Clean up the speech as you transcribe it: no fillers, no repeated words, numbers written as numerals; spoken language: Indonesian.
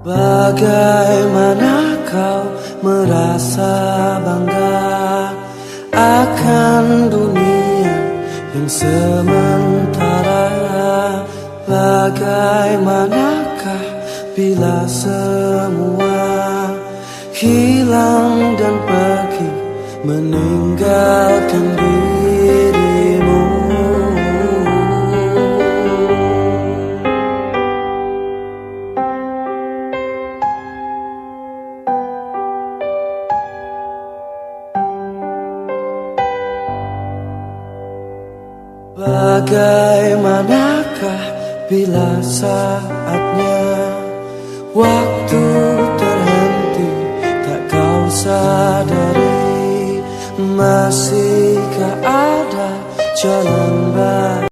Bagaimana kau merasa bangga akan dunia yang sementara? Bagaimanakah bila semua hilang dan pergi meninggalkan dirimu? Bagaimanakah bila saatnya waktu terhenti, tak kau sadari masihkah ada jalan baru?